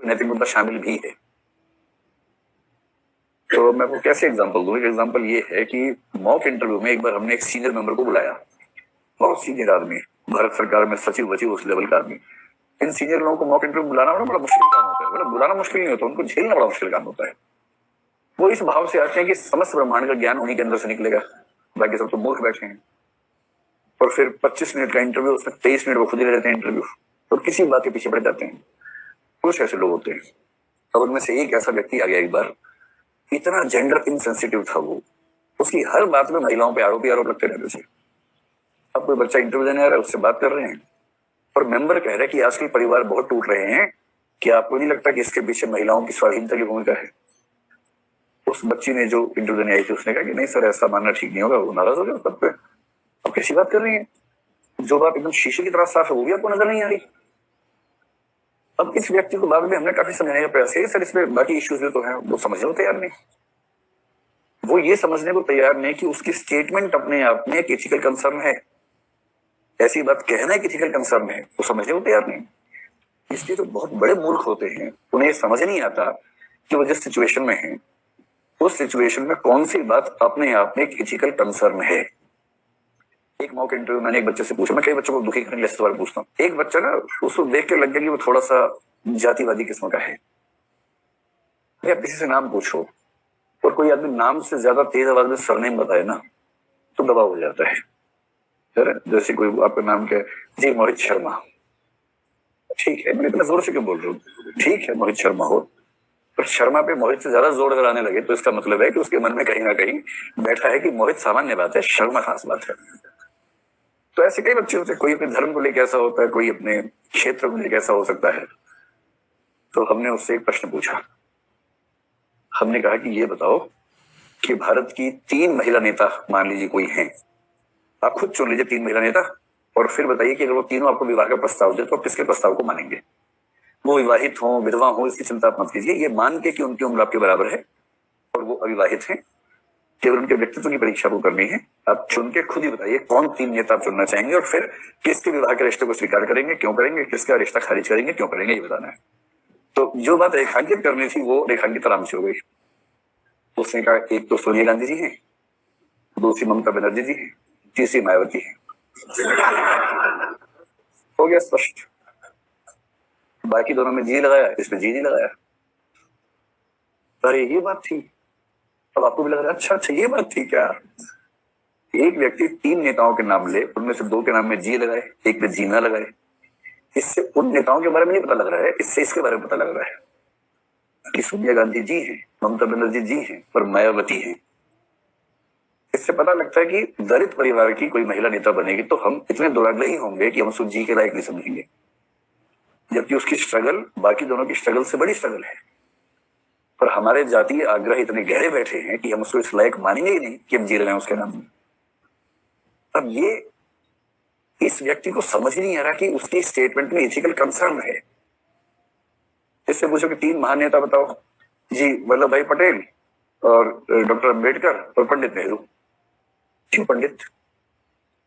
नैतिक मुद्दा शामिल भी है। तो मैं वो कैसे एग्जांपल दूं? एक एग्जांपल ये है कि मॉक इंटरव्यू में एक बार हमने एक सीनियर मेंबर को बुलाया, बहुत सीनियर आदमी, भारत सरकार में सचिव वचिव उस लेवल का आदमी। इन सीनियर लोगों को मॉक इंटरव्यू बुलाना बड़ा मुश्किल काम होता है। बड़ा बुलाना मुश्किल नहीं होता, उनको झेलना बड़ा मुश्किल काम होता है। वो इस भाव से आते हैं कि समस्त ब्रह्मांड का ज्ञान उन्हीं के अंदर से निकलेगा, बाकी सब तो मूर्ख बैठे हैं। और फिर 25 मिनट का इंटरव्यू, उसमें 23 मिनट वो खुद ही ले लेते हैं इंटरव्यू, तो किसी बात के पीछे पड़ जाते हैं। कुछ ऐसे लोग होते हैं। अब उनमें से एक ऐसा व्यक्ति आ गया एक बार, इतना जेंडर इनसेंसिटिव था वो, उसकी हर बात में महिलाओं पे आरोप लगते रहते थे। अब कोई बच्चा इंटरव्यू देने आ रहा है, उससे बात कर रहे हैं और मेंबर कह रहे हैं कि आजकल परिवार बहुत टूट रहे हैं, कि आपको नहीं लगता कि इसके पीछे महिलाओं की स्वाधीनता की भूमिका है? उस बच्ची ने जो इंटरव्यू देने आई थी उसने कहा कि नहीं सर, ऐसा मानना ठीक नहीं होगा। वो नाराज हो गया सब पे। अब कैसी बात कर रही है? जो बात एकदम शीशे की तरह साफ है वो भी आपको नजर नहीं आ रही। अब इस व्यक्ति को बाद में हमने काफी समझाने का प्रयास किया, सर इसमें बाकी इश्यूज भी तो हैं। वो समझने को तैयार नहीं। वो ये समझने को तैयार नहीं कि उसकी स्टेटमेंट अपने आप में एक एथिकल कंसर्न है। ऐसी बात कहना एक एथिकल कंसर्न है, वो समझने को तैयार नहीं। इसलिए तो बहुत बड़े मूर्ख होते हैं, उन्हें समझ नहीं आता कि वो जिस सिचुएशन में है उस सिचुएशन में कौन सी बात अपने आप में एक एथिकल कंसर्न है। एक मॉक इंटरव्यू मैंने एक बच्चे से पूछा, मैं कई बच्चों को दुखी करने के लिए सवाल पूछता हूँ। एक बच्चा ना, उसको देख के लग गया कि वो थोड़ा सा जातिवादी किस्म का है। आप किसी से नाम पूछो और कोई आदमी नाम से ज्यादा तेज आवाज में सरनेम बताए ना, तो दबाव हो जाता है। जैसे कोई आपका नाम क्या है? जी मोहित शर्मा। ठीक है, मैंने इतना जोर से क्यों बोल रहा हूँ? ठीक है मोहित शर्मा हो, पर शर्मा पे मोहित से ज्यादा जोर अगर आने लगे तो इसका मतलब है कि उसके मन में कहीं ना कहीं बैठा है कि मोहित सामान्य बात है, शर्मा खास बात है। तो ऐसे कई बच्चे होते हैं, कोई अपने धर्म को लेकर ऐसा होता है, कोई अपने क्षेत्र को लेकर ऐसा हो सकता है। तो हमने उससे एक प्रश्न पूछा। हमने कहा कि ये बताओ कि भारत की 3 महिला नेता मान लीजिए कोई हैं, आप खुद चुन लीजिए 3 महिला नेता, और फिर बताइए कि अगर वो तीनों आपको विवाह का प्रस्ताव दे तो आप किसके प्रस्ताव को मानेंगे? वो विवाहित हो विधवा हो इसकी चिंता आप मत कीजिए, ये मान के कि उनकी उम्र आपके बराबर है और वो अविवाहित हैं, केवल उनके व्यक्तित्व की परीक्षा को करनी है। आप चुन के खुद ही बताइए कौन 3 नेता आप चुनना चाहेंगे और फिर किसके विवाह के रिश्ते को स्वीकार करेंगे, क्यों करेंगे, किसका रिश्ता खारिज करेंगे, क्यों करेंगे, ये बताना है। तो जो बात रेखांकित करनी थी वो रेखांकित आराम से हो गई। उसने कहा एक तो सोनिया गांधी जी है, दूसरी ममता बनर्जी जी है, तीसरी मायावती है। हो गया स्पष्ट। बाकी दोनों में जी लगाया, इसमें जी नहीं लगाया। अरे ये बात थी। अब आपको भी लग रहा है अच्छा ये बात थी क्या? एक व्यक्ति 3 नेताओं के नाम ले, उनमें से 2 के नाम में जी लगाए, एक में जी ना लगाए। इससे उन नेताओं के बारे में नहीं पता लग रहा है, इससे इसके बारे में पता लग रहा है कि सोनिया गांधी जी हैं, ममता बनर्जी जी हैं, पर मायावती हैं। इससे पता लगता है कि दलित परिवार की कोई महिला नेता बनेगी तो हम इतने दुराग्रही होंगे कि हम उसको जी के लायक नहीं समझेंगे, जबकि उसकी स्ट्रगल बाकी दोनों की स्ट्रगल से बड़ी स्ट्रगल है। पर हमारे जातीय आग्रह इतने गहरे बैठे हैं कि हम उसको इस लायक मानेंगे ही नहीं कि हम जी रहे हैं उसके नाम में। अब ये इस व्यक्ति को समझ नहीं आ रहा कि उसकी स्टेटमेंट में एथिकल कंसर्न है। इससे पूछो कि 3 महान नेता बताओ, जी वल्लभ भाई पटेल और डॉक्टर अंबेडकर और पंडित नेहरू। क्यों पंडित?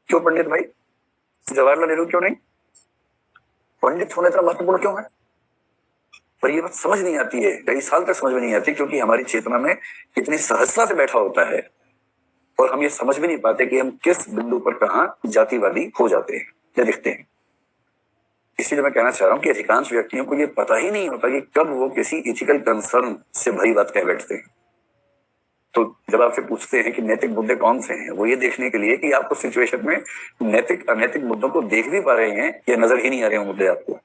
क्यों पंडित भाई? जवाहरलाल नेहरू क्यों नहीं? पंडित होने का महत्वपूर्ण क्यों है? पर ये बात समझ नहीं आती है, कई साल तक समझ में नहीं आती, क्योंकि हमारी चेतना में इतनी सहजता से बैठा होता है और हम ये समझ भी नहीं पाते कि हम किस बिंदु पर कहां जातिवादी हो जाते हैं या दिखते हैं। इसीलिए मैं कहना चाह रहा हूं कि अधिकांश व्यक्तियों को ये पता ही नहीं होता कि कब वो किसी एथिकल कंसर्न से भरी बात कह बैठते हैं। तो जब आपसे पूछते हैं कि नैतिक मुद्दे कौन से हैं, वो ये देखने के लिए कि आप उस सिचुएशन में नैतिक अनैतिक मुद्दों को देख भी पा रहे हैं या नजर ही नहीं आ रहे हैं मुद्दे आपको।